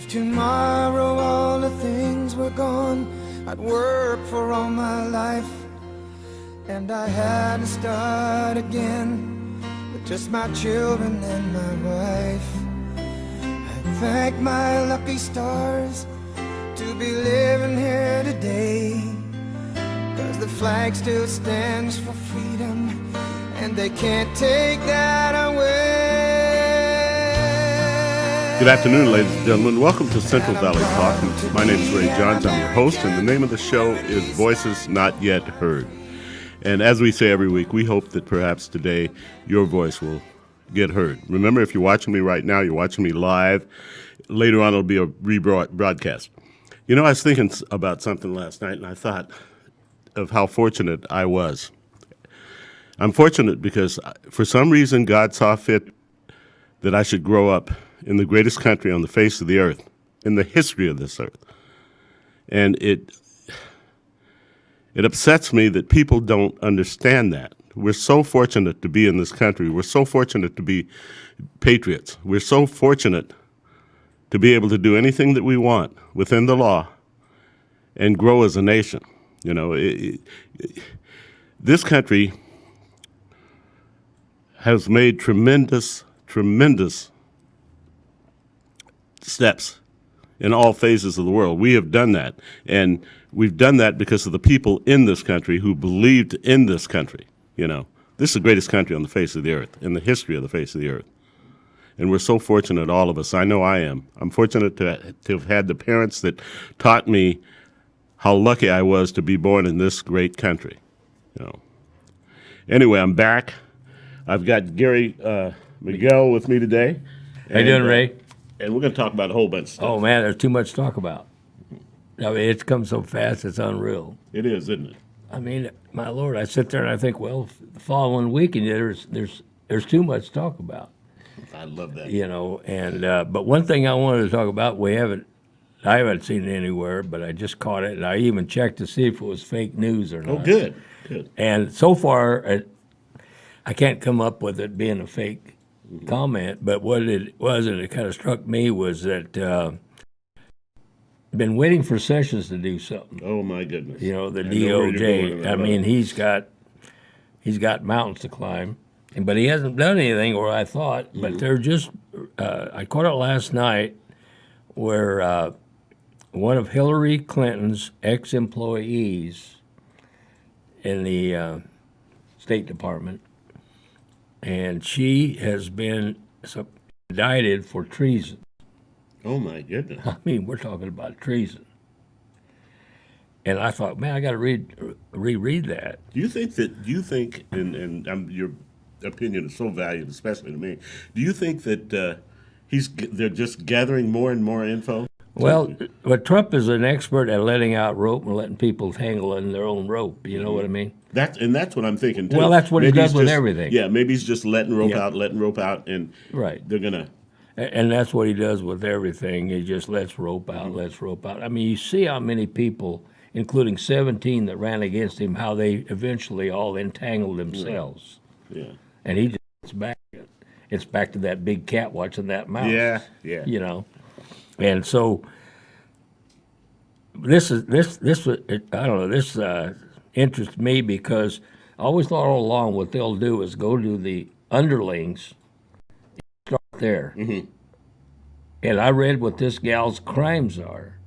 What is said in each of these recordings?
If tomorrow all the things were gone, I'd work for all my life, and I had to start again with just my children and my wife. I thank my lucky stars to be living here today, 'cause the flag still stands for freedom, and they can't take that away. Good afternoon, ladies and gentlemen. Welcome to Central Valley Talk. My name is Ray Johns. I'm your host, and the name of the show is Voices Not Yet Heard. And as we say every week, we hope that perhaps today your voice will get heard. Remember, if you're watching me right now, you're watching me live. Later on, it'll be a rebroadcast. You know, I was thinking about something last night, and I thought of how fortunate I was. I'm fortunate because for some reason God saw fit that I should grow up in the greatest country on the face of the earth, in the history of this earth. And it upsets me that people don't understand that. We're so fortunate to be in this country. We're so fortunate to be patriots. We're so fortunate to be able to do anything that we want within the law and grow as a nation. You know, this country has made tremendous steps in all phases of the world. We have done that, and we've done that because of the people in this country who believed in this country. You know, this is the greatest country on the face of the earth, in the history of the face of the earth. And we're so fortunate, all of us. I know I am. I'm fortunate to have had the parents that taught me how lucky I was to be born in this great country. You know. Anyway, I'm back. I've got Gary Miguel with me today. How you doing, Ray? And we're going to talk about a whole bunch of stuff. Oh, man, there's too much to talk about. I mean, it's come so fast, it's unreal. It is, isn't it? I mean, my Lord, I sit there and I think, well, the following weekend, there's too much to talk about. I love that. You know, and but one thing I wanted to talk about, I haven't seen it anywhere, but I just caught it, and I even checked to see if it was fake news or not. Oh, good. And so far, I can't come up with it being a fake comment, but what it was, and it kind of struck me, was that been waiting for Sessions to do something. Oh my goodness! You know, the DOJ. I mean, he's got mountains to climb, but he hasn't done anything, or I thought. But they're just. I caught it last night, where one of Hillary Clinton's ex-employees in the State Department. And she has been indicted for treason. Oh, my goodness. I mean, we're talking about treason. And I thought, man, I got to reread that. Do you think, and your opinion is so valued, especially to me, do you think that they're just gathering more and more info? Well, but Trump is an expert at letting out rope and letting people tangle in their own rope. You know what I mean? That's what I'm thinking, too. Well, that's what he does with everything. Yeah, maybe he's just letting rope out, and right. They're going to... And that's what he does with everything. He just lets rope out, I mean, you see how many people, including 17 that ran against him, how they eventually all entangled themselves. Yeah. And he just gets back. It's back to that big cat watching that mouse. Yeah. You know? And so this interests me because I always thought all along what they'll do is go to the underlings and start there. Mm-hmm. And I read what this gal's crimes are.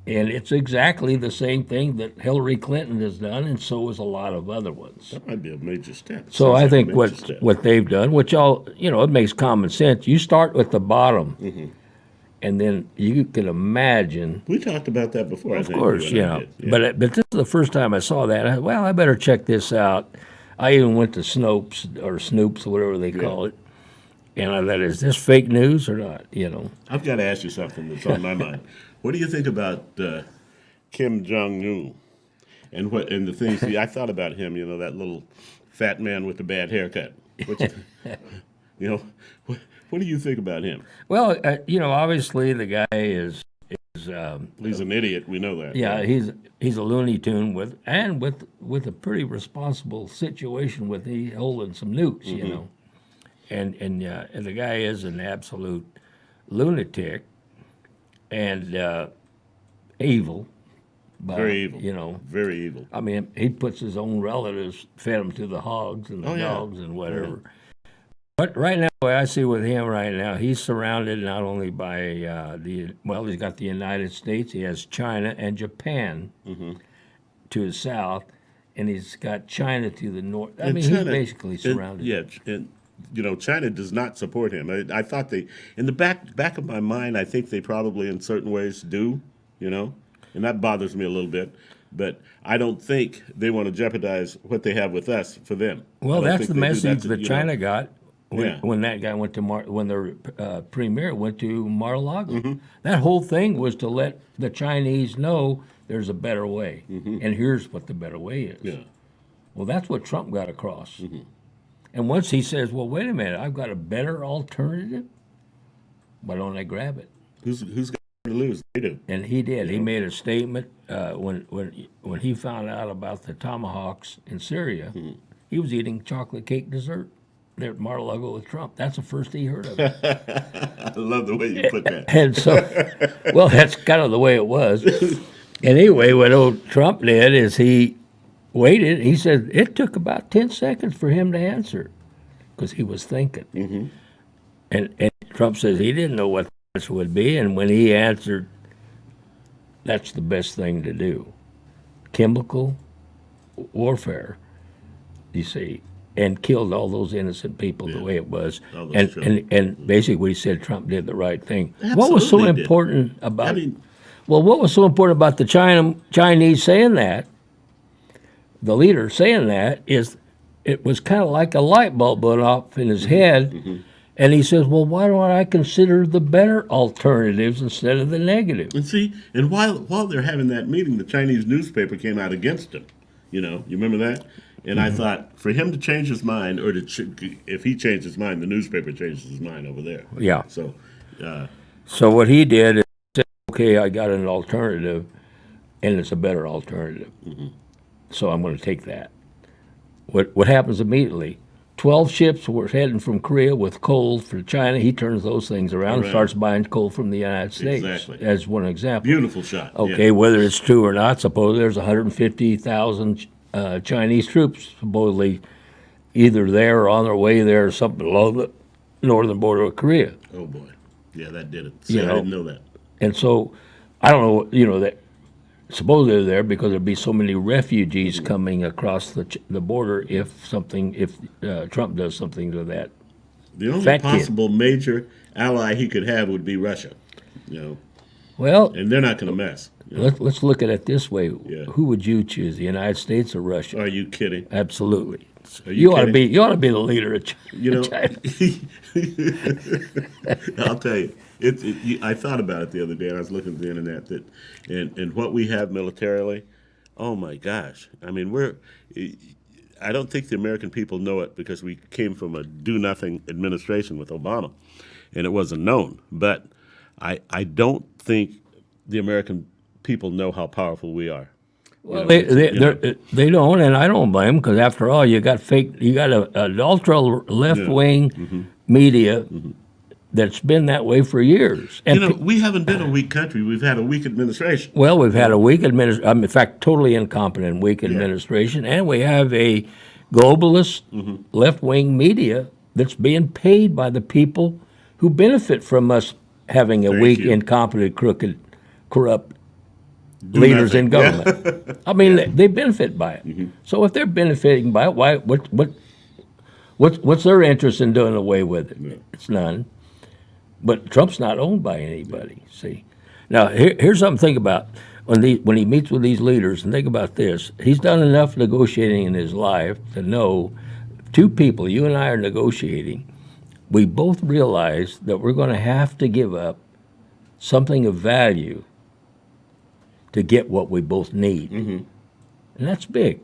And it's exactly the same thing that Hillary Clinton has done, and so has a lot of other ones. That might be a major step. So I think what they've done, which it makes common sense. You start with the bottom. Mm-hmm. And then you can imagine. We talked about that before. Of course, yeah. But this is the first time I saw that. I better check this out. I even went to Snopes or Snoops, whatever they call it, and I thought, is this fake news or not? You know. I've got to ask you something that's on my mind. What do you think about Kim Jong-un and the things? I thought about him. You know, that little fat man with the bad haircut. What do you think about him? Well, obviously the guy is he's an idiot. We know that. Yeah, right? He's a Looney Tune with a pretty responsible situation with he holding some nukes, mm-hmm. you know, and the guy is an absolute lunatic, and evil. By, Very evil. You know, Very evil. I mean, he puts his own relatives, fed them to the hogs and the dogs and whatever. But right now, the way I see with him right now, he's surrounded not only by he's got the United States, he has China and Japan to his south, and he's got China to the north. I mean, China, he's basically surrounded. And China does not support him. I thought they, in the back of my mind, I think they probably in certain ways do, and that bothers me a little bit. But I don't think they want to jeopardize what they have with us for them. Well, that's the message that China got. When that guy went to when the premier went to Mar-a-Lago, that whole thing was to let the Chinese know there's a better way, and here's what the better way is. Yeah. Well, that's what Trump got across. And once he says, "Well, wait a minute, I've got a better alternative," why don't I grab it? Who's got to lose? They do. And he did. He made a statement when he found out about the tomahawks in Syria. He was eating chocolate cake dessert there at Mar-a-Lago with Trump. That's the first he heard of it. I love the way you put that. And so, well, that's kind of the way it was. And anyway, what old Trump did is he waited. He said it took about 10 seconds for him to answer because he was thinking. And Trump says he didn't know what the answer would be. And when he answered, that's the best thing to do. Chemical warfare, you see, and killed all those innocent people the way it was. And basically what he said, Trump did the right thing. Absolutely what was so important about what was so important about the Chinese saying that, the leader saying that, is it was kind of like a light bulb went off in his head, and he says, well, why don't I consider the better alternatives instead of the negative? And see, and while they're having that meeting, the Chinese newspaper came out against him. You remember that? And I thought, for him to change his mind, or if he changed his mind, the newspaper changes his mind over there. Yeah. So what he did is said, okay, I got an alternative, and it's a better alternative. So I'm going to take that. What happens immediately? 12 ships were heading from Korea with coal for China. He turns those things around and starts buying coal from the United States, as one example. Beautiful shot. Okay, whether it's true or not, suppose there's 150,000 Chinese troops supposedly either there or on their way there or something along the northern border of Korea. Oh, boy. Yeah, that did it. See, I didn't know that. And so, I don't know, that suppose they're there because there'd be so many refugees coming across the border if Trump does something to that. The only possible major ally he could have would be Russia, Well, and they're not going to mess. Let's look at it this way. Yeah. Who would you choose, the United States or Russia? Are you kidding? Absolutely. You ought to be the leader of China. I'll tell you. I thought about it the other day, and I was looking at the internet and what we have militarily. Oh my gosh! I mean, I don't think the American people know it because we came from a do-nothing administration with Obama, and it wasn't known. But I don't think the American people know how powerful we are. Well, they don't, and I don't blame them because after all, you got an ultra left wing media that's been that way for years. And we haven't been a weak country. We've had a weak administration. Well, we've had a weak administration. In fact, totally incompetent, weak administration, and we have a globalist left wing media that's being paid by the people who benefit from us having a weak, incompetent, crooked, corrupt leaders in government. I mean, they benefit by it. So if they're benefiting by it, what's their interest in doing away with it? It's none. But Trump's not owned by anybody. See, now here's something to think about when he meets with these leaders. And think about this: he's done enough negotiating in his life to know two people. You and I are negotiating. We both realize that we're going to have to give up something of value to get what we both need. And that's big.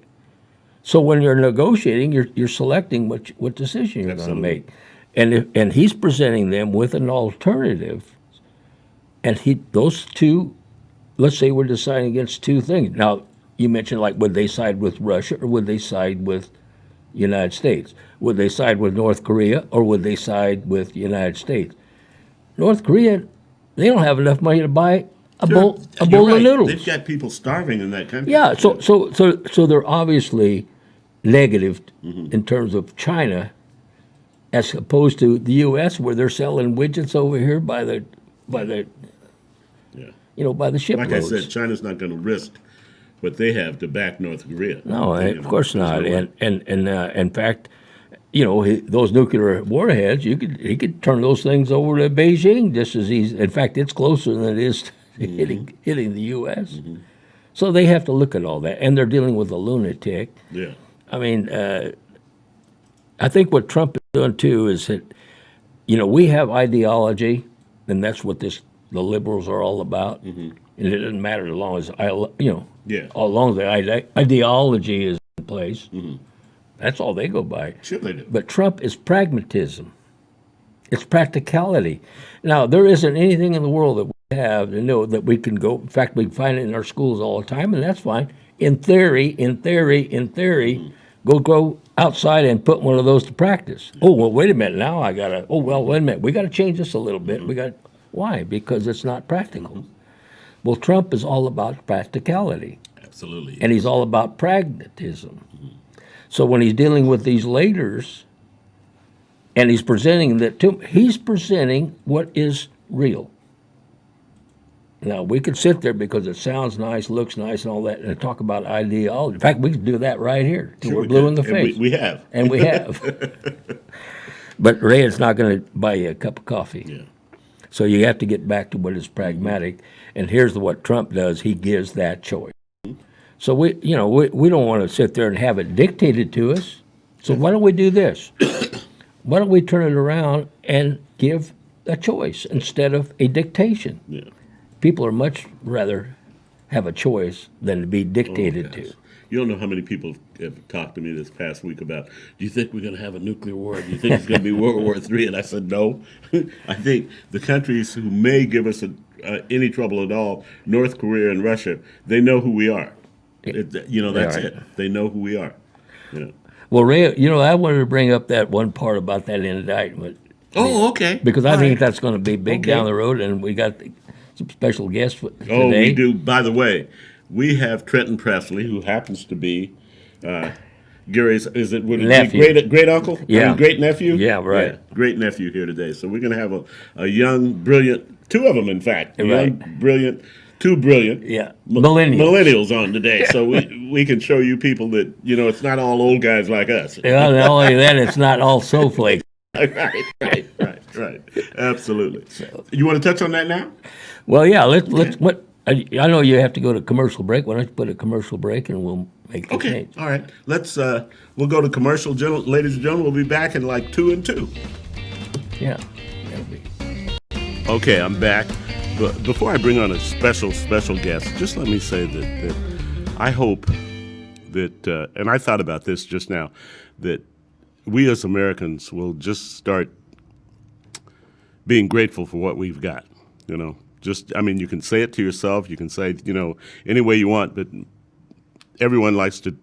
So when you're negotiating, you're selecting what decision you're going to make. And he's presenting them with an alternative. And those two, let's say we're deciding against two things. Now, you mentioned, like, would they side with Russia or would they side with United States? Would they side with North Korea or would they side with the United States? North Korea they don't have enough money to buy a You're bowl of noodles. They've got people starving in that country. Yeah, so they're obviously negative in terms of China, as opposed to the U.S., where they're selling widgets over here by the Yeah. by the shiploads. Like I said, China's not going to risk what they have to back North Korea. No, of course not. No way. And in fact, those nuclear warheads, he could turn those things over to Beijing just as easy. In fact, it's closer than it is to hitting the U.S. So they have to look at all that, and they're dealing with a lunatic. Yeah. I mean, I think what Trump is doing too is that, we have ideology, and that's what the liberals are all about. And it doesn't matter as long as as long as the ideology is in place. That's all they go by. Sure they do. But Trump is pragmatism. It's practicality. Now, there isn't anything in the world that we have to know that we can go. In fact, we can find it in our schools all the time, and that's fine. In theory, go outside and put one of those to practice. Oh, well, wait a minute. Now I got to, wait a minute. We got to change this a little bit. Why? Because it's not practical. Well, Trump is all about practicality. Absolutely. And he's all about pragmatism. So when he's dealing with these leaders, and he's presenting he's presenting what is real. Now, we could sit there because it sounds nice, looks nice, and all that, and talk about ideology. In fact, we could do that right here. Till we're blue in the face. We have. And we have. But Ray, it's not going to buy you a cup of coffee. Yeah. So you have to get back to what is pragmatic. And here's what Trump does. He gives that choice. So we don't want to sit there and have it dictated to us. So why don't we do this? Why don't we turn it around and give a choice instead of a dictation? Yeah. People are much rather have a choice than to be dictated to. You don't know how many people have talked to me this past week about, do you think we're going to have a nuclear war? Do you think it's going to be World War III? And I said, no. I think the countries who may give us any trouble at all, North Korea and Russia, they know who we are. That's it. They know who we are. Well, Ray, I wanted to bring up that one part about that indictment. Oh, okay. Because I think that's going to be big down the road, and we got some special guests today. Oh, we do. By the way, we have Trenton Presley, who happens to be Gary's, nephew. Great uncle? Yeah. I mean, great nephew? Yeah, right. Yeah, great nephew here today. So we're going to have a young, brilliant, two of them, in fact. Right. Young, brilliant, two brilliant millennials on today. So we can show you people that, it's not all old guys like us. Yeah, not only that, it's not all snowflakes. Right. Absolutely. So, you want to touch on that now? Well, yeah, let's. I know you have to go to commercial break. Why don't you put a commercial break and we'll make the change. All right. Let's. We'll go to commercial, ladies and gentlemen. We'll be back in like 2 and 2. Yeah. That'll be. Okay, I'm back. But before I bring on a special guest, just let me say that I hope that, and I thought about this just now, that we as Americans will just start being grateful for what we've got. You can say it to yourself. You can say, any way you want, but everyone likes to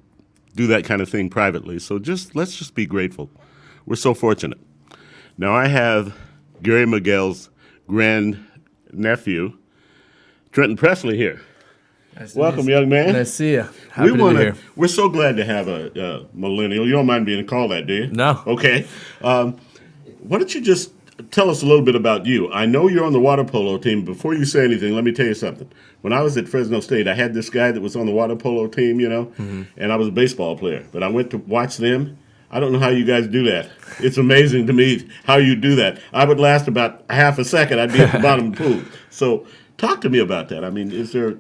do that kind of thing privately. So let's just be grateful. We're so fortunate. Now I have Gary Miguel's grandnephew, Trenton Presley, here. Welcome, young man. Nice to see you. Happy to be here. We're so glad to have a millennial. You don't mind being called that, do you? No. Okay. Why don't you just tell us a little bit about you? I know you're on the water polo team. Before you say anything, let me tell you something. When I was at Fresno State, I had this guy that was on the water polo team, and I was a baseball player. But I went to watch them. I don't know how you guys do that. It's amazing to me how you do that. I would last about half a second. I'd be at the bottom of the pool. So talk to me about that. I mean, is there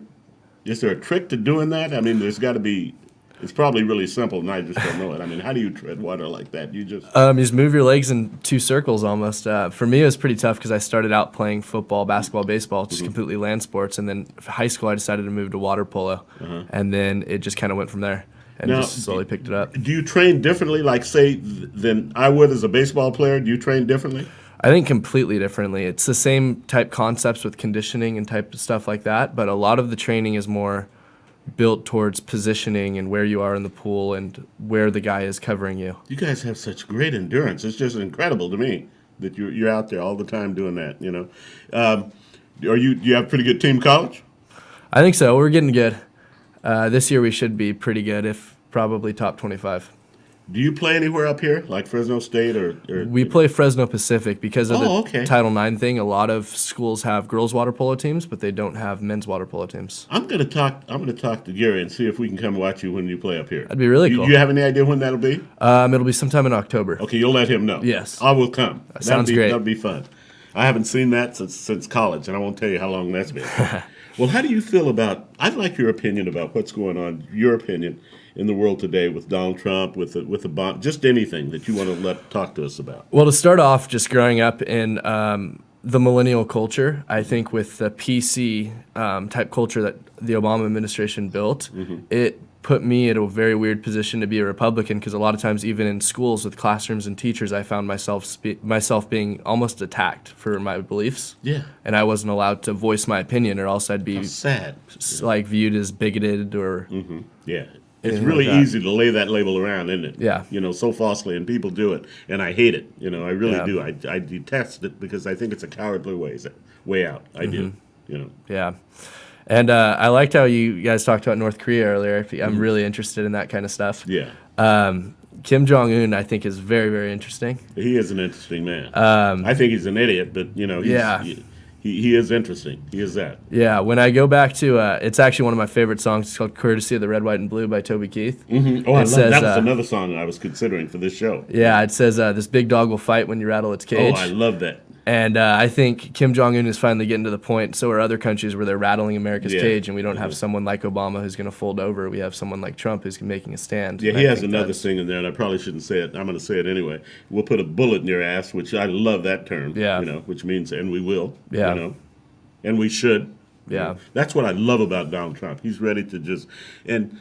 a trick to doing that? I mean, there's got to be. It's probably really simple, and I just don't know it. I mean, how do you tread water like that? You just move your legs in 2 circles almost. For me, it was pretty tough because I started out playing football, basketball, baseball, just completely land sports, and then for high school I decided to move to water polo, and then it just kind of went from there. And now, just slowly picked it up. Do you train differently, like, say, than I would as a baseball player? Do you train differently? I think completely differently. It's the same type concepts with conditioning and type of stuff like that, but a lot of the training is more built towards positioning and where you are in the pool and where the guy is covering you. You guys have such great endurance. It's just incredible to me that you're out there all the time doing that, Do you have a pretty good team in college? I think so. We're getting good. This year we should be pretty good, if probably top 25. Do you play anywhere up here, like Fresno State or We play Fresno Pacific because of the okay. Title IX thing. A lot of schools have girls water polo teams, but they don't have men's water polo teams. I'm gonna talk to Gary and see if we can come watch you when you play up here. That'd be really cool. You have any idea when that'll be? It'll be sometime in October. Okay, you'll let him know. Yes. I will come. Sounds great. That'll be fun. I haven't seen that since college, and I won't tell you how long that's been. Well, how do you feel about? I'd like your opinion about what's going on. Your opinion in the world today with Donald Trump, with the bomb, just anything that you want to talk to us about. Well, to start off, just growing up in the millennial culture, I think with the PC type culture that the Obama administration built, it put me at a very weird position to be a Republican, because a lot of times, even in schools with classrooms and teachers, I found myself being almost attacked for my beliefs. Yeah. And I wasn't allowed to voice my opinion, or else I'd be Sad. like viewed as bigoted or. Yeah. It's Anything really like that. easy to lay that label around, isn't it? Yeah. So falsely, and people do it, and I hate it. I really Yeah. do. I detest it because I think it's a cowardly way out. I do. Yeah. And I liked how you guys talked about North Korea earlier. I'm really interested in that kind of stuff. Yeah. Kim Jong-un, I think, is very, very interesting. He is an interesting man. I think he's an idiot, but he is interesting. He is that. Yeah, when I go back to, it's actually one of my favorite songs. It's called "Courtesy of the Red, White, and Blue" by Toby Keith. Oh, I love that. Was another song I was considering for this show. Yeah, it says, "This big dog will fight when you rattle its cage." Oh, I love that. And I think Kim Jong-un is finally getting to the point, so are other countries, where they're rattling America's cage, and we don't have someone like Obama who's going to fold over. We have someone like Trump who's making a stand. Yeah, he has another thing in there, and I probably shouldn't say it. I'm going to say it anyway. We'll put a bullet in your ass, which I love that term. Yeah. Which means, and we will. Yeah. And we should. Yeah. That's what I love about Donald Trump. He's ready to and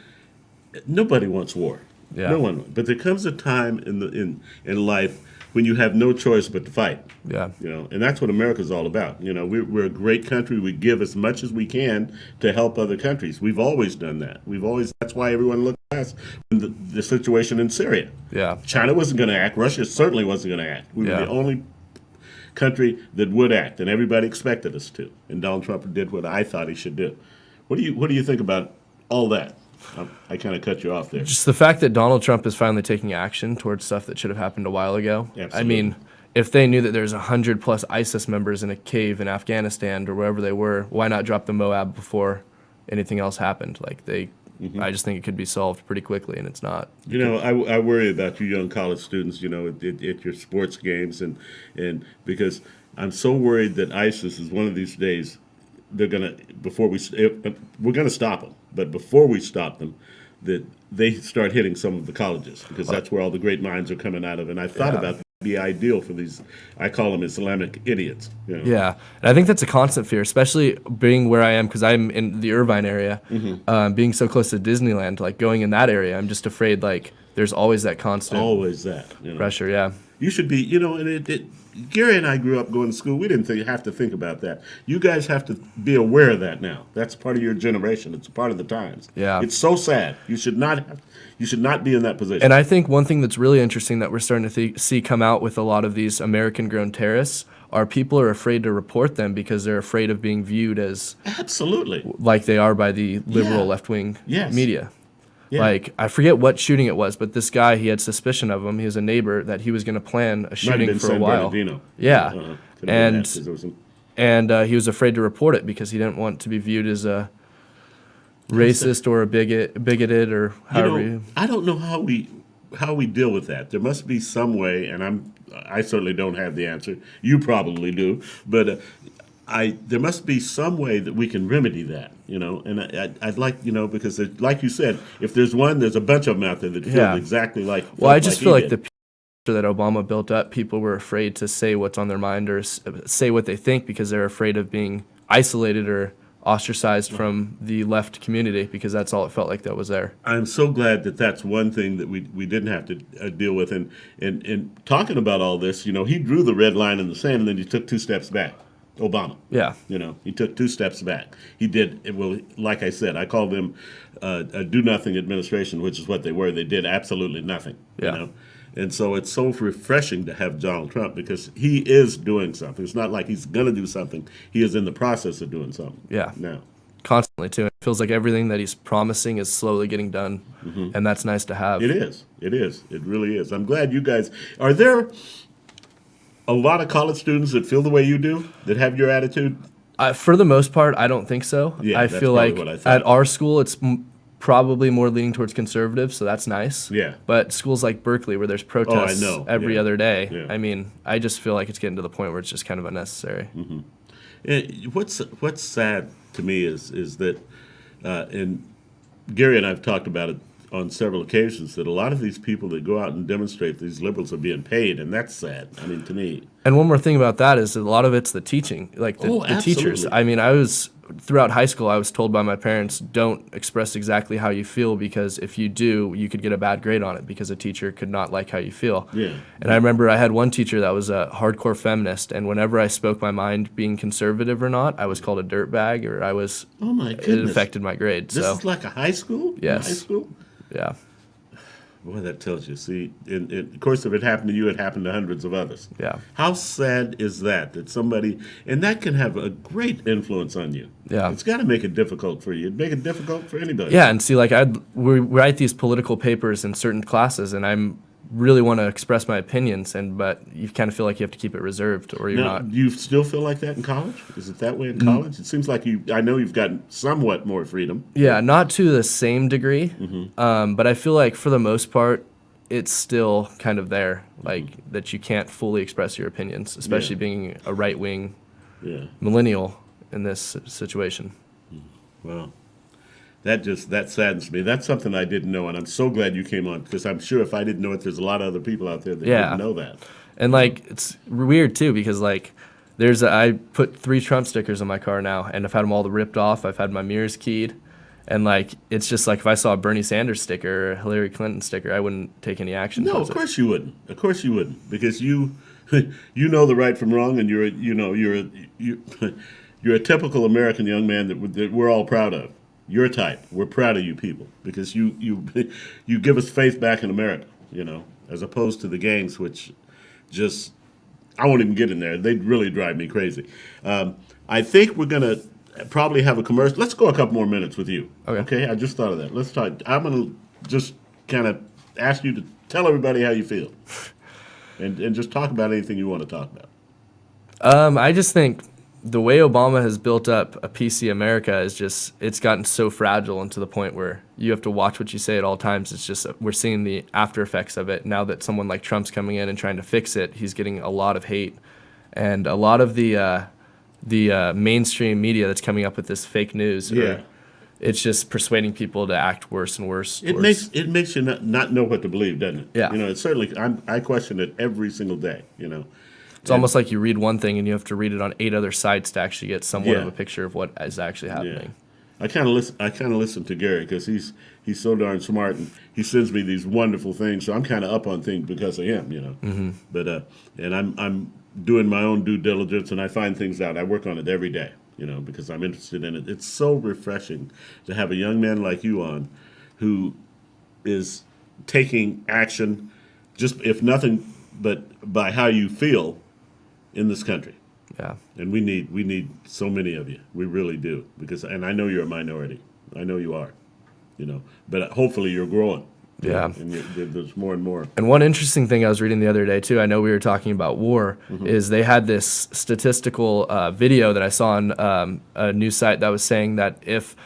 nobody wants war. Yeah. No one. But there comes a time in life when you have no choice but to fight. Yeah. And that's what America's all about. We're a great country. We give as much as we can to help other countries. We've always done that. That's why everyone looked at us in the situation in Syria. Yeah. China wasn't going to act. Russia certainly wasn't going to act. We were the only country that would act, and everybody expected us to. And Donald Trump did what I thought he should do. What do you think about all that? I kind of cut you off there. Just the fact that Donald Trump is finally taking action towards stuff that should have happened a while ago. Absolutely. I mean, if they knew that there's 100+ ISIS members in a cave in Afghanistan or wherever they were, why not drop the Moab before anything else happened? I just think it could be solved pretty quickly, and it's not. I worry about you young college students, at your sports games, and because I'm so worried that ISIS is one of these days, we're going to stop them. But before we stop them, that they start hitting some of the colleges, because that's where all the great minds are coming out of. And I thought about that would be ideal for these, I call them Islamic idiots. Yeah, and I think that's a constant fear, especially being where I am, because I'm in the Irvine area, being so close to Disneyland, going in that area, I'm just afraid, there's always that constant pressure, yeah. You should be, and Gary and I grew up going to school. We didn't have to think about that. You guys have to be aware of that now. That's part of your generation. It's a part of the times. Yeah. It's so sad. You should not be in that position. And I think one thing that's really interesting that we're starting to see come out with a lot of these American-grown terrorists are people are afraid to report them because they're afraid of being viewed as absolutely like they are by the liberal left-wing media. Yeah. I forget what shooting it was, but this guy, he had suspicion of him. He was a neighbor that he was going to plan a shooting for a while. Yeah. And he was afraid to report it because he didn't want to be viewed as a racist or a bigoted or however. I don't know how we deal with that. There must be some way, and I certainly don't have the answer. You probably do, but there must be some way that we can remedy that, and I'd like, because like you said, if there's one, there's a bunch of them out there that feel exactly like. Well, I just feel like the picture that Obama built up, people were afraid to say what's on their mind or say what they think because they're afraid of being isolated or ostracized from the left community, because that's all it felt like that was there. I'm so glad that that's one thing that we didn't have to deal with. And talking about all this, he drew the red line in the sand, and then he took 2 steps back. Obama. Yeah. He took 2 steps back. He did, well, like I said, I called them a do-nothing administration, which is what they were. They did absolutely nothing. Yeah. And so it's so refreshing to have Donald Trump because he is doing something. It's not like he's going to do something. He is in the process of doing something. Yeah. Now. Constantly, too. It feels like everything that he's promising is slowly getting done, and that's nice to have. It is. It is. It really is. I'm glad you guys – are there a lot of college students that feel the way you do, that have your attitude? For the most part, I don't think so. Yeah, I that's feel probably like what I thought. at our school, it's probably more leaning towards conservative, so that's nice. Yeah. But schools like Berkeley, where there's protests know. every Yeah. other day, Yeah. I mean, I just feel like it's getting to the point where it's just kind of unnecessary. What's sad to me is that, and Gary and I have talked about it on several occasions, that a lot of these people that go out and demonstrate, these liberals, are being paid, and that's sad. I mean, to me. And one more thing about that is that a lot of it's the teaching, like the teachers. absolutely. I mean, throughout high school, I was told by my parents, don't express exactly how you feel, because if you do, you could get a bad grade on it because a teacher could not like how you feel. Yeah. And I remember I had one teacher that was a hardcore feminist, and whenever I spoke my mind, being conservative or not, I was called a dirtbag, or Oh, my it goodness. affected my grade. This So, is like a high school? Yes. High school? yeah. Boy, that tells you. See, of course, if it happened to you, it happened to hundreds of others. Yeah. How sad is that somebody, and that can have a great influence on you. Yeah. It's got to make it difficult for you. It'd make it difficult for anybody. Yeah, and see, like we write these political papers in certain classes, and I'm really want to express my opinions, but you kind of feel like you have to keep it reserved, or you're Now, not. do you still feel like that in college? Is it that way in college? It seems like I know you've gotten somewhat more freedom. Yeah, not to the same degree, Mm-hmm. but I feel like for the most part, it's still kind of there, like that you can't fully express your opinions, especially Mm-hmm. Yeah. being a right-wing Yeah. millennial in this situation. Well, that saddens me. That's something I didn't know, and I'm so glad you came on, because I'm sure if I didn't know it, there's a lot of other people out there that Yeah. didn't know that. And like it's weird too, because like I put 3 Trump stickers on my car now, and I've had them all ripped off. I've had my mirrors keyed, and like it's just like if I saw a Bernie Sanders sticker or a Hillary Clinton sticker, I wouldn't take any action. No, towards of it. course you wouldn't. Of course you wouldn't, because you know the right from wrong, and you're a typical American young man that we're all proud of. Your type. We're proud of you people, because you give us faith back in America, as opposed to the gangs, which just, I won't even get in there. They'd really drive me crazy. I think we're going to probably have a commercial. Let's go a couple more minutes with you. Okay. I just thought of that. Let's talk. I'm going to just kind of ask you to tell everybody how you feel, and just talk about anything you want to talk about. I just think the way Obama has built up a PC America is it's gotten so fragile, and to the point where you have to watch what you say at all times. It's just, we're seeing the after effects of it. Now that someone like Trump's coming in and trying to fix it, he's getting a lot of hate. And a lot of the mainstream media that's coming up with this fake news, Yeah. it's just persuading people to act worse and worse. It makes you not know what to believe, doesn't it? Yeah. It's certainly, I question it every single day, It's almost like you read one thing and you have to read it on 8 other sites to actually get somewhat Yeah. of a picture of what is actually happening. I kind of listen to Gary, because he's so darn smart, and he sends me these wonderful things. So I'm kind of up on things because of him, Mm-hmm. But and I'm doing my own due diligence, and I find things out. I work on it every day, because I'm interested in it. It's so refreshing to have a young man like you on, who is taking action, just if nothing but by how you feel in this country. Yeah. And we need so many of you. We really do, and I know you're a minority. I know you are, but hopefully you're growing. Yeah. And there's more and more. And one interesting thing I was reading the other day, too, I know we were talking about war, is they had this statistical video that I saw on a news site that was saying that if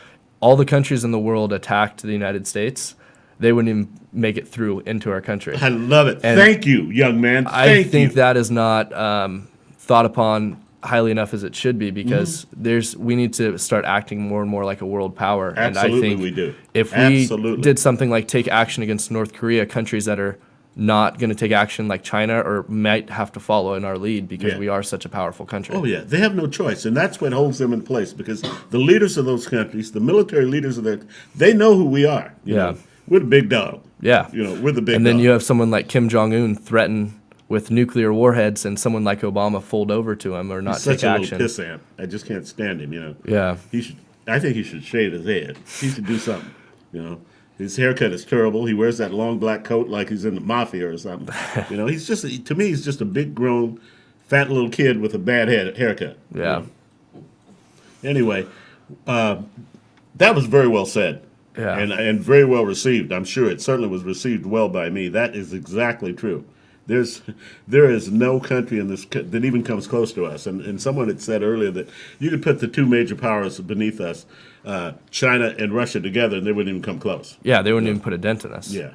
all the countries in the world attacked the United States, they wouldn't even make it through into our country. I love it. And Thank you, young man. I think you. that is not thought upon highly enough as it should be, because we need to start acting more and more like a world power. Absolutely, and I think we do. If Absolutely. we did something like take action against North Korea, countries that are not going to take action like China or might have to follow in our lead, because Yeah. we are such a powerful country. Oh, yeah. They have no choice, and that's what holds them in place, because the leaders of those countries, the military leaders they know who we are. Yeah. We're the big dog. Yeah. We're the big And dog. then you have someone like Kim Jong-un threaten with nuclear warheads, and someone like Obama fold over to him or not He's such take a action. little pissant. I just can't stand him, Yeah. I think he should shave his head. He should do something, His haircut is terrible. He wears that long black coat like he's in the mafia or something. He's just, to me, he's just a big grown, fat little kid with a bad haircut. Yeah. Anyway, that was very well said. Yeah. And very well received. I'm sure it certainly was received well by me. That is exactly true. There is no country in this that even comes close to us. And someone had said earlier that you could put the two major powers beneath us, China and Russia together, and they wouldn't even come close. Yeah, they wouldn't even put a dent in us. Yeah.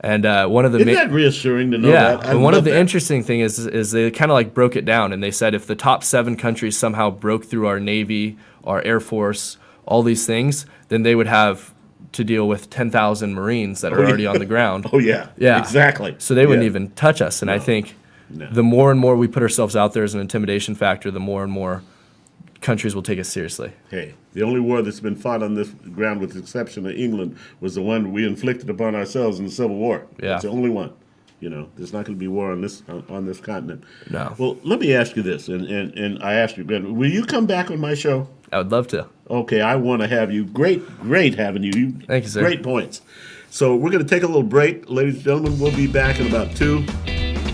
And one of the Isn't that reassuring to know that? and one of the interesting thing is they kind of like broke it down, and they said if the top 7 countries somehow broke through our Navy, our Air Force, all these things, then they would have to deal with 10,000 Marines that are already on the ground. Oh, yeah. Yeah. Exactly. So they wouldn't even touch us. And I think the more and more we put ourselves out there as an intimidation factor, the more and more countries will take us seriously. Hey, the only war that's been fought on this ground, with the exception of England, was the one we inflicted upon ourselves in the Civil War. Yeah. It's the only one. There's not going to be war on this continent. No. Well, let me ask you this, and I asked you, Ben, will you come back on my show? I would love to. Okay, I want to have you. Great having you. Thank you, sir. Great points. So we're going to take a little break. Ladies and gentlemen, we'll be back in about 2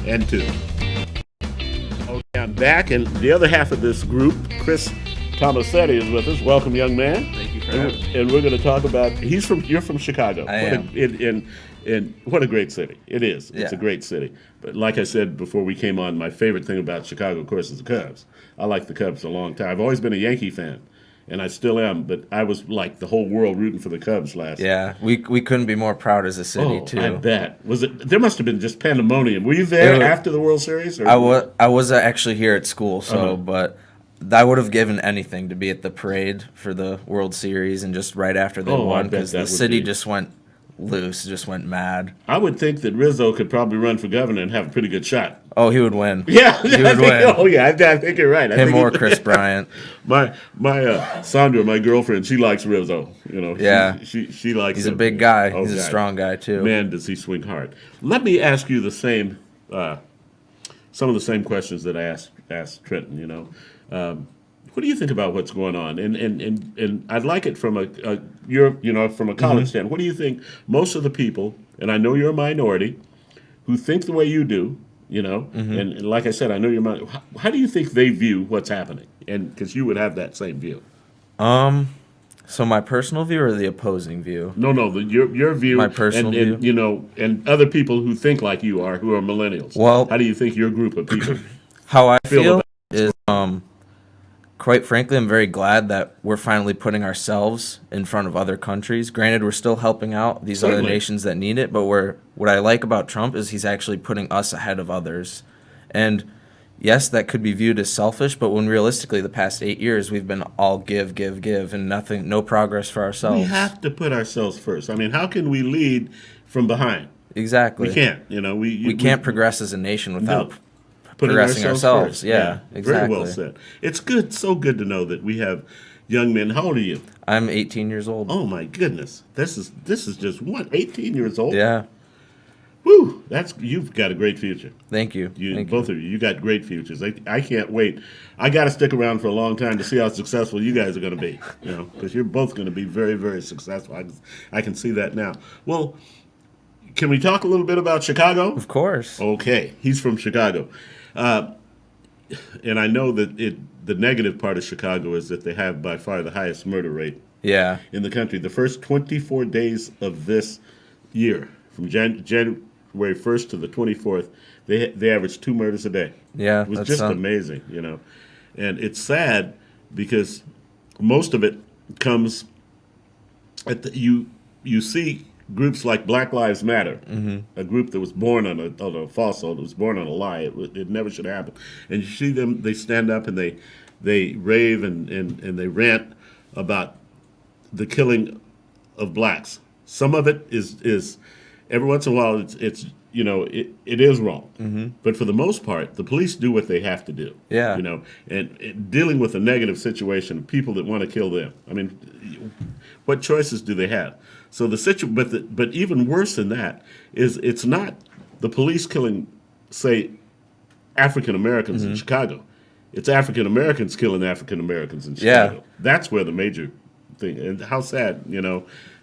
and 2. Okay, I'm back, and the other half of this group, Chris Tomasetti, is with us. Welcome, young man. Thank you for having me. And we're going to talk about, you're from Chicago. I am. And what a great city. It is. It's a Yeah. great city. But like I said before we came on, my favorite thing about Chicago, of course, is the Cubs. I like the Cubs a long time. I've always been a Yankee fan, and I still am, but I was like the whole world rooting for the Cubs last year. Yeah, we couldn't be more proud as a city too. I bet. There must have been just pandemonium. Were you there after the World Series? Or? I was actually here at school, so but I would have given anything to be at the parade for the World Series and just right after they I won, bet because that the would city be- just went loose, just went mad. I would think that Rizzo could probably run for governor and have a pretty good shot. Oh, he would win. Yeah, He would win. Oh yeah, I think you're right. I Him think or Chris Bryant. My Sandra, my girlfriend, she likes Rizzo. Yeah. she likes. He's him. a big guy. Oh, He's a God. strong guy too. Man, does he swing hard. Let me ask you the same, some of the same questions that I asked Trenton. What do you think about what's going on? And I'd like it from from a college stand. What do you think most of the people, and I know you're a minority, who think the way you do, and like I said, I know you're how do you think they view what's happening? And because you would have that same view. So my personal view or the opposing view? No, your view. My personal view. And other people who think like you are, who are millennials. Well, how do you think your group of people How I feel feel about is, quite frankly, I'm very glad that we're finally putting ourselves in front of other countries. Granted, we're still helping out these other Certainly. nations that need it, but what I like about Trump is he's actually putting us ahead of others. And yes, that could be viewed as selfish, but when realistically the past 8 years we've been all give, and no progress for ourselves. We have to put ourselves first. I mean, how can we lead from behind? Exactly. We can't. We can't progress as a nation without putting progressing ourselves. first. Yeah, exactly. Very well said. It's good, so good to know that we have young men. How old are you? I'm 18 years old. Oh my goodness, this is just 18 years old. Yeah. Woo! You've got a great future. Thank you. Thank Both of you got great futures. I can't wait. I got to stick around for a long time to see how successful you guys are going to be. Because you're both going to be very, very successful. I can see that now. Well, can we talk a little bit about Chicago? Of course. Okay, he's from Chicago, and I know that the negative part of Chicago is that they have by far the highest murder rate Yeah. in the country. The first 24 days of this year, from January 1st to the 24th, they averaged 2 murders a day. Yeah, It was that's just amazing, And it's sad because most of it comes you see groups like Black Lives Matter, a group that was born on a falsehood, that was born on a lie. It never should happen. And you see them, they stand up and they rave and they rant about the killing of blacks. Some of it is every once in a while it's it is wrong. But for the most part, the police do what they have to do. Yeah. And dealing with a negative situation, people that want to kill them. I mean, what choices do they have? So but even worse than that is it's not the police killing, say, African Americans in Chicago. It's African Americans killing African Americans in Chicago. Yeah. That's where the major thing. And how sad,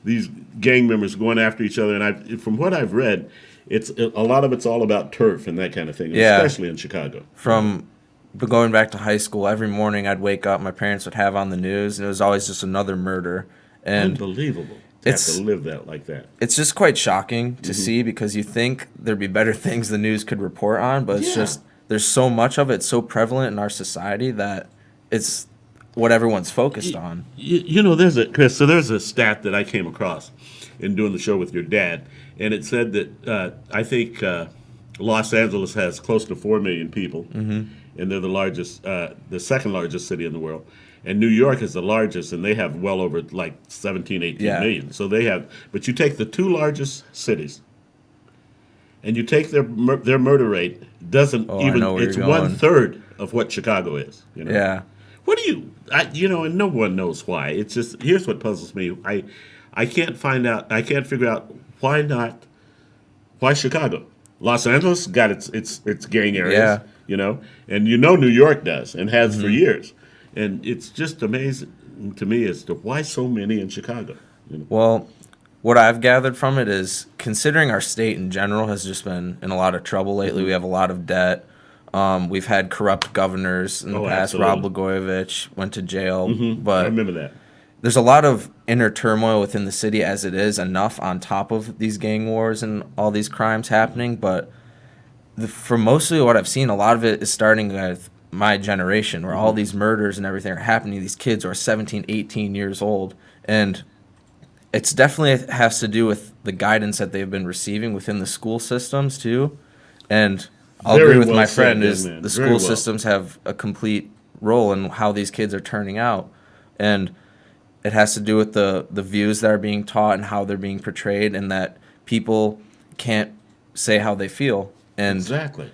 these gang members going after each other. And from what I've read, a lot of it's all about turf and that kind of thing, especially in Chicago. But going back to high school, every morning I'd wake up, my parents would have on the news, and it was always just another murder. And unbelievable. Have to live that like that. It's just quite shocking to see, because you think there'd be better things the news could report on, but it's just there's so much of it, so prevalent in our society that it's what everyone's focused on. There's a stat that I came across in doing the show with your dad, and it said that I think Los Angeles has close to 4 million people, and they're the second largest city in the world. And New York is the largest, and they have well over like 17, 18 million. So they have, but you take the 2 largest cities, and you take their murder rate, it's 1/3 of what Chicago is. Yeah. What do you, and no one knows why. It's just, here's what puzzles me. I can't figure out why Chicago? Los Angeles got its gang areas, and New York does and has for years. And it's just amazing to me as to why so many in Chicago. Well, what I've gathered from it is, considering our state in general has just been in a lot of trouble lately, we have a lot of debt. We've had corrupt governors in the past. Absolutely. Rob Blagojevich went to jail. But I remember that. there's a lot of inner turmoil within the city as it is, enough on top of these gang wars and all these crimes happening. But for mostly what I've seen, a lot of it is starting with my generation, where all these murders and everything are happening. These kids are 17, 18 years old. And it's definitely has to do with the guidance that they've been receiving within the school systems, too. And I'll agree with my friend, is the school systems have a complete role in how these kids are turning out. And it has to do with the views that are being taught and how they're being portrayed, and that people can't say how they feel. And exactly.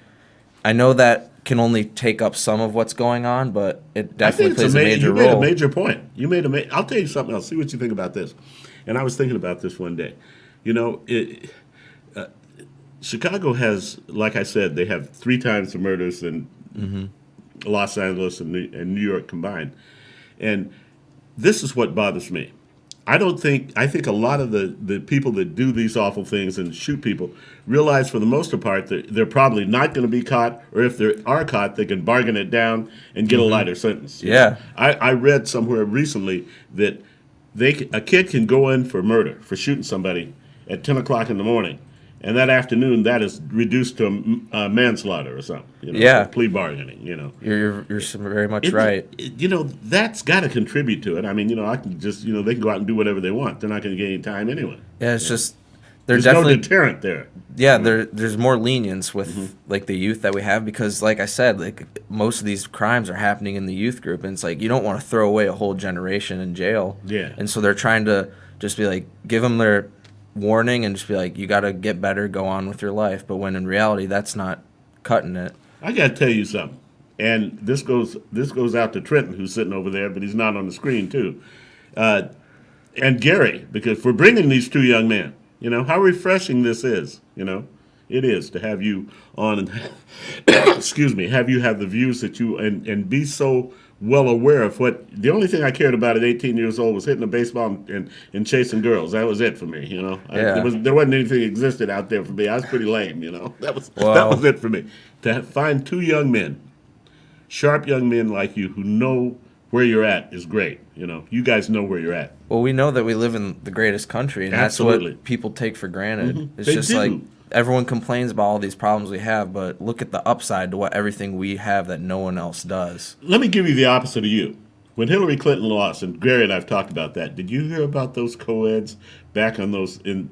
I know that can only take up some of what's going on, but it definitely plays a major role. You made a major point. I'll tell you something else. See what you think about this. And I was thinking about this one day. Chicago has, like I said, they have 3 times the murders than Los Angeles and New York combined. And this is what bothers me. I think a lot of the people that do these awful things and shoot people realize, for the most part, that they're probably not going to be caught, or if they are caught, they can bargain it down and get a lighter sentence. Yeah. I read somewhere recently that a kid can go in for murder, for shooting somebody at 10 o'clock in the morning, and that afternoon that is reduced to manslaughter or something. Plea bargaining. You're very much right. That's got to contribute to it. I mean, I can just they can go out and do whatever they want. They're not going to get any time anyway. Yeah, it's just there's definitely no deterrent there. Yeah, there's more lenience with like the youth that we have, because, like I said, like most of these crimes are happening in the youth group, and it's like you don't want to throw away a whole generation in jail. Yeah. And so they're trying to just be like, give them their warning and just be like, you got to get better, go on with your life. But when in reality, that's not cutting it. I got to tell you something, and this goes out to Trenton, who's sitting over there, but he's not on the screen too, and Gary, because for bringing these 2 young men. How refreshing this is. It is to have you on and have you have the views that you and be so well aware of what. The only thing I cared about at 18 years old was hitting a baseball and chasing girls. That was it for me. There wasn't anything existed out there for me. I was pretty lame. That was it for me. To find 2 young men, sharp young men like you, who know where you're at, is great. You guys know where you're at. Well, we know that we live in the greatest country, and Absolutely. That's what people take for granted. It's They just do. like everyone complains about all these problems we have, but look at the upside to what everything we have that no one else does. Let me give you the opposite of you. When Hillary Clinton lost, and Gary and I have talked about that, did you hear about those co-eds back in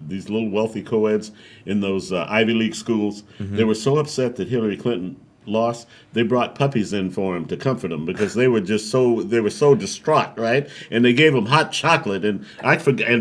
these little wealthy co-eds in those Ivy League schools? They were so upset that Hillary Clinton lost, they brought puppies in for him to comfort him, because they were so distraught, right? And they gave him hot chocolate and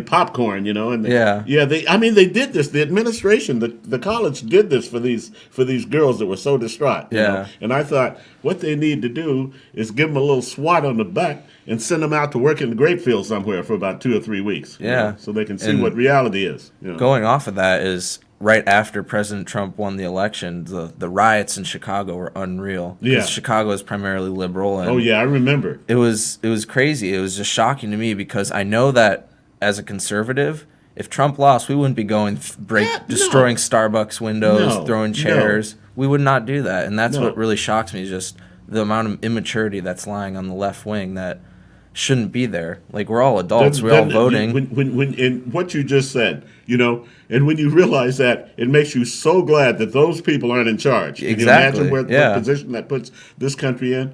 popcorn, they did this. The administration, the college did this for these girls that were so distraught. And I thought what they need to do is give them a little swat on the back and send them out to work in the grape field somewhere for about 2 or 3 weeks. Yeah. So they can see And what reality is. Going off of that is right after President Trump won the election, the riots in Chicago were unreal. Yeah. Because Chicago is primarily liberal. And Oh, yeah, I remember. It was crazy. It was just shocking to me because I know that as a conservative, if Trump lost, we wouldn't be going destroying Starbucks windows, No, throwing no. chairs. We would not do that. And that's No. what really shocks me is just the amount of immaturity that's lying on the left wing that shouldn't be there. Like, we're all adults. We're all voting. When in what you just said, and when you realize that, it makes you so glad that those people aren't in charge. Can Exactly, you imagine yeah. what position that puts this country in?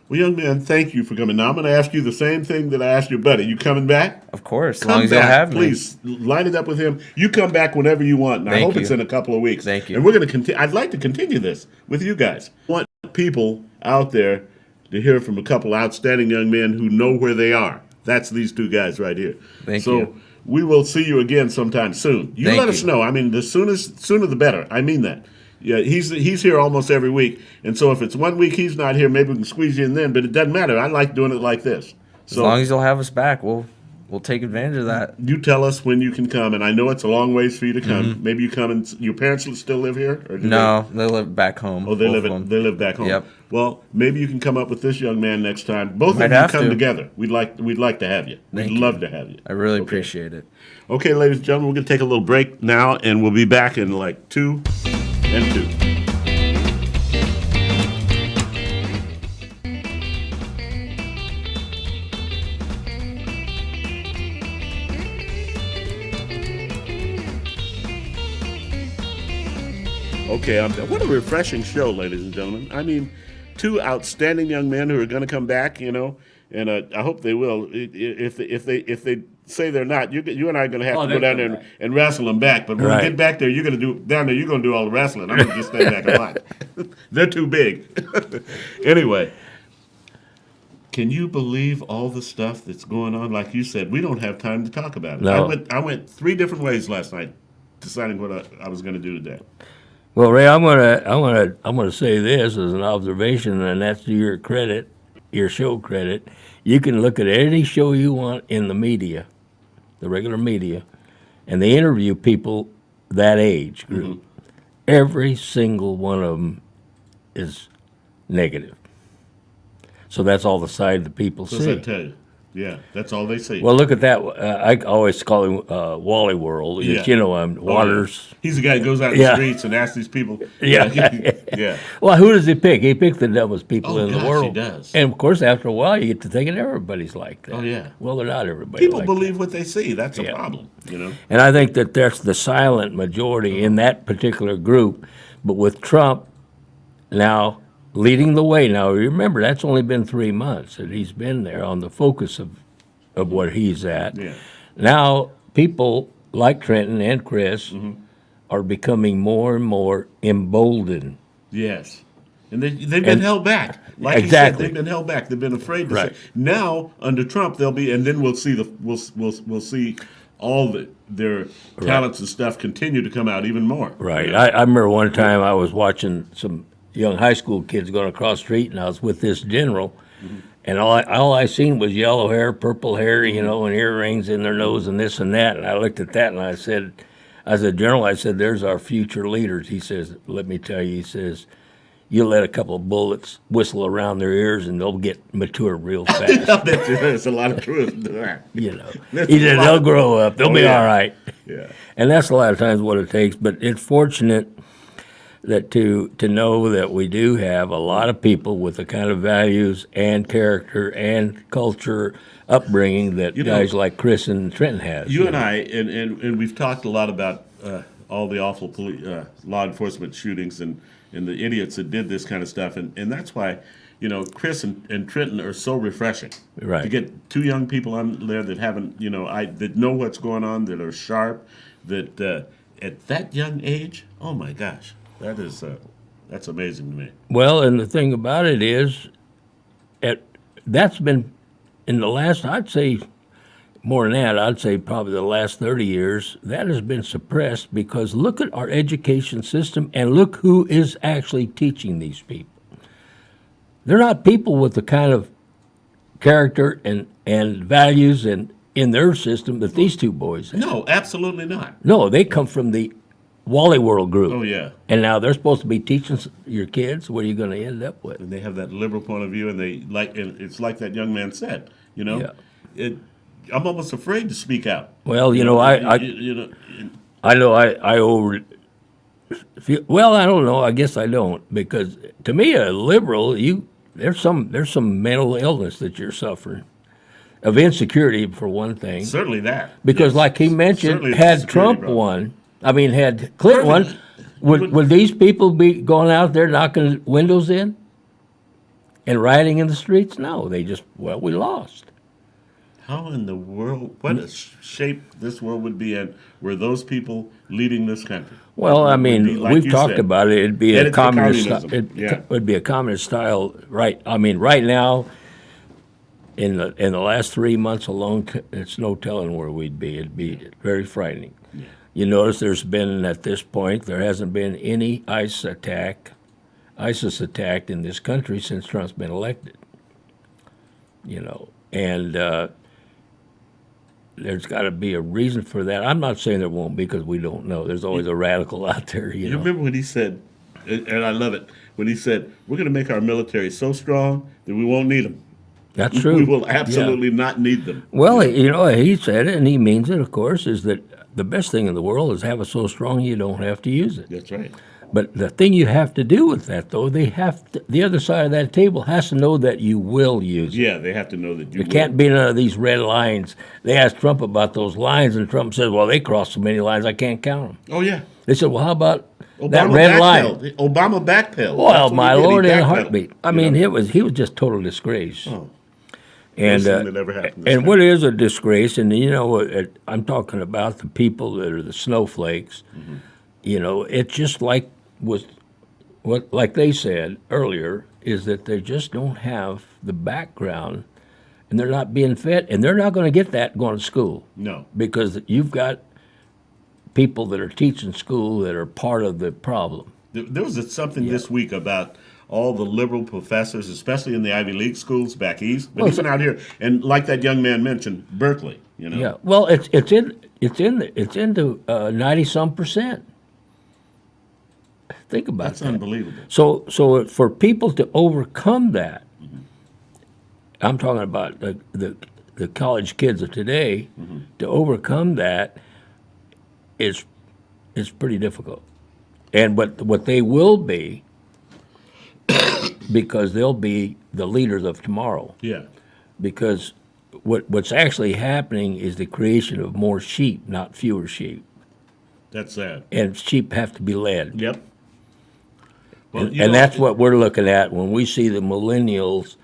Well, young man, thank you for coming. Now, I'm going to ask you the same thing that I asked your buddy. You coming back? Of course, as Come long as you'll back, have me. please. Line it up with him. You come back whenever you want. And I Thank hope you. it's in a couple of weeks. Thank you. And we're going to continue. I'd like to continue this with you guys. I want people out there to hear from a couple outstanding young men who know where they are. That's these two guys right here. Thank so you. we will see you again sometime soon. You Thank let us you. know. I mean, the sooner the better. I mean that. Yeah, he's here almost every week, and so if it's 1 week he's not here, maybe we can squeeze you in then. But it doesn't matter. I like doing it like this. As long as you'll have us back, we'll take advantage of that. You tell us when you can come, and I know it's a long ways for you to come. Maybe you come and your parents still live here, or do No, they live back home. Oh, they both live of them. they live back home. Yep. Well, maybe you can come up with this young man next time. Both Might of you have come to. together. We'd like to have you. Thank We'd you. love to have you. I really appreciate it. Okay, ladies and gentlemen, we're going to take a little break now, and we'll be back in like 2 and 2. Okay, what a refreshing show, ladies and gentlemen. I mean, two outstanding young men who are going to come back, and I hope they will. If they say they're not, you and I are going to have to go down there and wrestle them back. But when we get back there, you're going to do all the wrestling. I'm going to just stay back and watch. They're too big. Anyway, can you believe all the stuff that's going on? Like you said, we don't have time to talk about it. No. I went 3 different ways last night, deciding what I was going to do today. Well, Ray, I'm gonna say this as an observation, and that's to your credit, your show credit. You can look at any show you want in the media, the regular media, and they interview people that age group. Mm-hmm. Every single one of them is negative. So that's all the side the people What does see. that tell you? Yeah, that's all they say. Well, look at that. I always call him Wally World. Yeah. Waters. He's the guy who goes out in the streets and asks these people. Yeah. Yeah. Well, who does he pick? He picked the dumbest people in gosh, the world. he does. And of course, after a while, you get to thinking everybody's like that. Oh, yeah. Well, they're not everybody. People like believe what they see. That's a Yeah. problem, And I think that there's the silent majority in that particular group. But with Trump now leading the way, now remember that's only been 3 months that he's been there on the focus of what he's at. Yeah. Now people like Trenton and Chris are becoming more and more emboldened. Yes. And they've been held back. Like Exactly. you said, they've been held back. They've been afraid to Right. say. Now, under Trump, they'll be, and then we'll see we'll see all their talents and stuff continue to come out even more. Right. I remember one time I was watching some young high school kids going across the street, and I was with this general, and all I seen was yellow hair, purple hair, and earrings in their nose and this and that. And I looked at that and I said, as a general, I said, there's our future leaders. He says, let me tell you, he says, you let a couple of bullets whistle around their ears and they'll get mature real fast. I bet you there's a lot of truth to that. He That's said, a lot they'll of- grow up. They'll Oh, be yeah. all right. Yeah. And that's a lot of times what it takes. But it's fortunate that to know that we do have a lot of people with the kind of values and character and culture upbringing that guys like Chris and Trenton has. You and I, and we've talked a lot about all the awful law enforcement shootings and the idiots that did this kind of stuff. And that's why, Chris and Trenton are so refreshing. Right. To get 2 young people on there that haven't, that know what's going on, that are sharp, that at that young age, oh my gosh, that's amazing to me. Well, and the thing about it is, that's been in the last, I'd say, more than that, I'd say probably the last 30 years, that has been suppressed because look at our education system and look who is actually teaching these people. They're not people with the kind of character and values in their system that these two boys have. No, absolutely not. No, they come from the Wally World group. Oh, yeah. And now they're supposed to be teaching your kids. What are you going to end up with? And they have that liberal point of view, and and it's like that young man said, Yeah. I'm almost afraid to speak out. Well, You know, I know I over. Well, I don't know. I guess I don't, because to me, a liberal, there's some mental illness that you're suffering, of insecurity for one thing. certainly that. Because, Yes. like he mentioned, Certainly it's a had security Trump problem. won, had Clinton won, Perfect. would these people be going out there knocking windows in and rioting in the streets? No, they just, we lost. How in the world, what a shape this world would be in were those people leading this country? Well, It would be, like we've you talked said, about it. It'd be headed a to communist. communism. Yeah. It would be a communist style, right? Right now, in the last 3 months alone, it's no telling where we'd be. It'd be very frightening. Yeah. You notice there's been, at this point, there hasn't been any ISIS attack in this country since Trump's been elected. And there's got to be a reason for that. I'm not saying there won't be, because we don't know. There's always a radical out there, You know. remember when he said, and I love it, when he said, we're going to make our military so strong that we won't need them. That's true. We will absolutely not need them. Well, he said it, and he means it, of course, is that the best thing in the world is have it so strong you don't have to use it. That's right. But the thing you have to do with that, though, the other side of that table has to know that you will use it. Yeah, they have to know that you There can't be none of these red lines. They asked Trump about those lines, and Trump said, well, they crossed so many lines, I can't count them. Oh, yeah. They said, well, how about Obama that red line? backpedaled. Obama backpedaled. Well, That's what my he did. He Lord, in a backpedaled, heartbeat. I you mean, know? he was just total disgrace. Oh. And Worst thing that ever happened to this and what is a disgrace? And I'm talking about the people that are the snowflakes. Mm-hmm. It's just like like they said earlier, is that they just don't have the background, and they're not being fed, and they're not going to get that going to school. No. Because you've got people that are teaching school that are part of the problem. There was something this week about all the liberal professors, especially in the Ivy League schools back east, but even out here, and like that young man mentioned, Berkeley. Yeah. Well, it's into 90-some%. Think about That's that. unbelievable. So for people to overcome that, I'm talking about the college kids of today, to overcome that is pretty difficult. And what they will be, because they'll be the leaders of tomorrow. Yeah. Because what's actually happening is the creation of more sheep, not fewer sheep. That's sad. And sheep have to be led. Yep. Well, And that's what we're looking at when we see the millennials,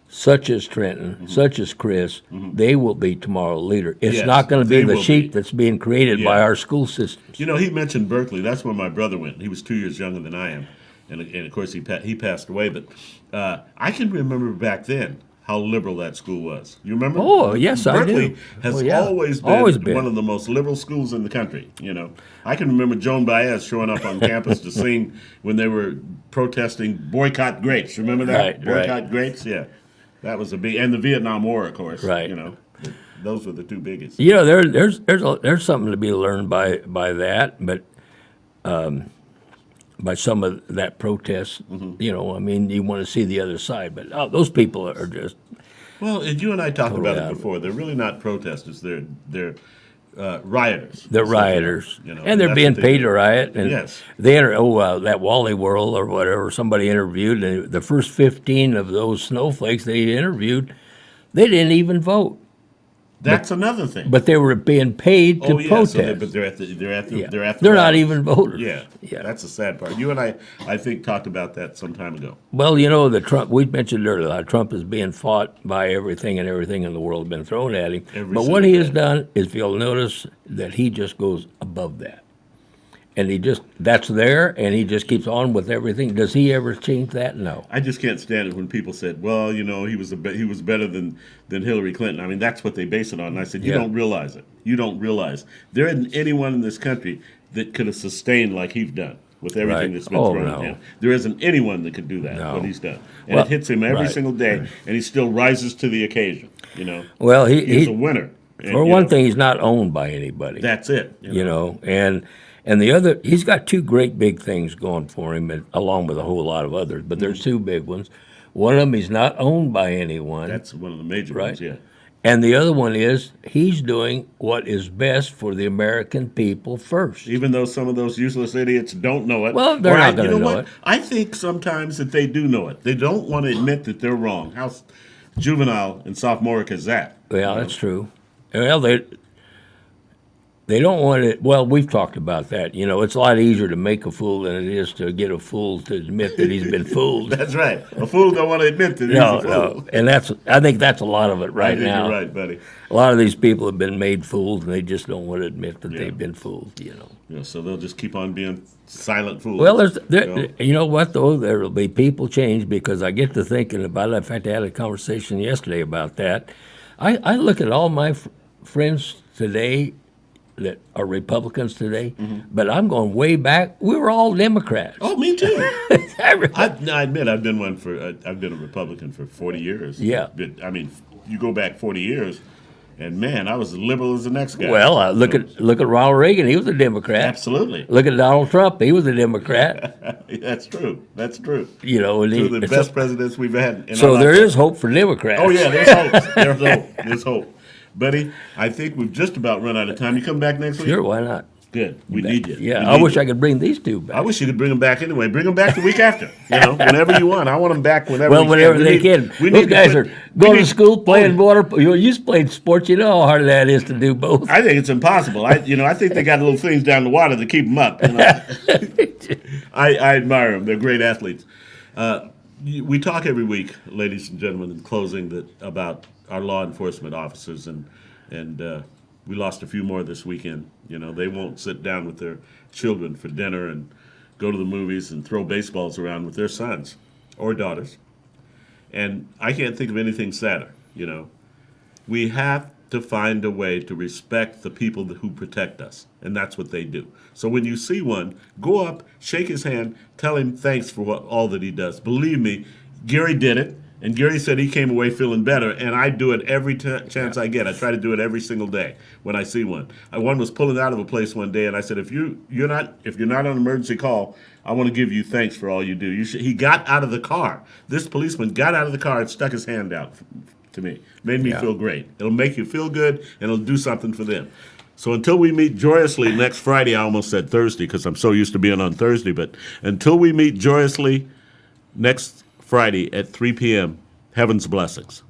such as Trenton, such as Chris, they will be tomorrow's leader. It's Yes, not going to be they the will sheep be. that's being created by Yeah. our school systems. He mentioned Berkeley. That's where my brother went. He was 2 years younger than I am, and of course he passed away. But I can remember back then how liberal that school was. You remember? Oh, yes, I do. Berkeley has Oh, yeah. always been one of the most liberal schools in the country. I can remember Joan Baez showing up on campus to sing when they were protesting boycott grapes. Remember that? Right, right. Boycott grapes. Yeah, that was a big, and the Vietnam War, of course. Right. Those were the two biggest. There's something to be learned by that, but by some of that protest, you want to see the other side, but those people are just. Well, and you and I talked Totally about out it of before. They're really not protesters. They're rioters. They're rioters, and and they're that's being what they paid do. to riot. And Yes. that Wally World or whatever, somebody interviewed, and the first 15 of those snowflakes they interviewed, they didn't even vote, That's another thing. but they were being paid to protest. but they're at the Yeah. they're They're not rallies. even voters. Yeah, Yeah. That's the sad part. You and I think, talked about that some time ago. Well, the Trump, we mentioned earlier, how Trump is being fought by everything and everything in the world has been thrown at him. Every But what single he has day. done is, if you'll notice, that he just goes above that. And that's there, and he just keeps on with everything. Does he ever change that? No. I just can't stand it when people said, "Well, he was he was better than Hillary Clinton." I mean, that's what they base it on. And I said, "You Yeah. don't realize it. You don't realize there isn't anyone in this country that could have sustained like he's done. with everything Right. that's been Oh, thrown no. at him. There isn't anyone that could do that, No. what he's done. And Well, it hits him every right. single day, and he still rises to the occasion, you know. Well, He's a he winner. And, for you one know, thing, he's not owned by anybody. that's it. you know, and the other, he's got two great big things going for him, and, along with a whole lot of others. But there's two big ones. One of them, he's not owned by anyone. That's one of the major Right. ones, yeah. And the other one is he's doing what is best for the American people first. Even though some of those useless idiots don't know it. Well, they're Or not gonna you know know what? it. I think sometimes that they do know it. They don't want to admit that they're wrong. How juvenile and sophomoric is that? Well, that's true. Well, they don't want it. Well, we've talked about that. You know, it's a lot easier to make a fool than it is to get a fool to admit that he's been fooled. That's right. A fool don't want to admit that No, he's a fool. no, and I think that's a lot of it I right think now. you're right, buddy. A lot of these people have been made fools, and they just don't want to admit that Yeah. they've been fooled. You know. Yeah, so they'll just keep on being silent fools. Well, know? you know what though? There will be people change because I get to thinking about it. In fact, I had a conversation yesterday about that. I look at all my friends today that are Republicans today, but I'm going way back. We were all Democrats. Oh, me too. I I admit I've been I've been a Republican for 40 years. Yeah. But, I mean, you go back 40 years, and man, I was as liberal as the next guy. well, look So, at Ronald Reagan. He was a Democrat. absolutely. Look at Donald Trump. He was a Democrat. That's true. That's true. You know, and Two of the so- best presidents we've had. In So our there lifetime. is hope for Democrats. Oh yeah, there's hope. There's hope. There's hope. Buddy, I think we've just about run out of time. You come back next week? Sure, why not? Good. We need you. Yeah, We I need wish you. I could bring these two back. I wish you could bring them back anyway. Bring them back the week after. You know, whenever you want. I want them back whenever. Well, we whenever can. they We need- can. we Those need to guys put- are we going to need- school, playing water. You used to play sports. You know how hard that is to do both. I think it's impossible. I think they got little things down the water to keep them up. You know? I admire them. They're great athletes. We talk every week, ladies and gentlemen, in closing, about our law enforcement officers, and we lost a few more this weekend. You know, they won't sit down with their children for dinner and go to the movies and throw baseballs around with their sons or daughters. And I can't think of anything sadder. You know, we have to find a way to respect the people who protect us, and that's what they do. So when you see one, go up, shake his hand, tell him thanks for all that he does. Believe me, Gary did it, and Gary said he came away feeling better, and I do it every chance I get. I try to do it every single day when I see one. One was pulling out of a place one day, and I said, if you're not on an emergency call, I want to give you thanks for all you do. He got out of the car. This policeman got out of the car and stuck his hand out to me. Made me feel great. It'll make you feel good, and it'll do something for them. So until we meet joyously next Friday, I almost said Thursday because I'm so used to being on Thursday, but until we meet joyously next Friday at 3 p.m., heaven's blessings.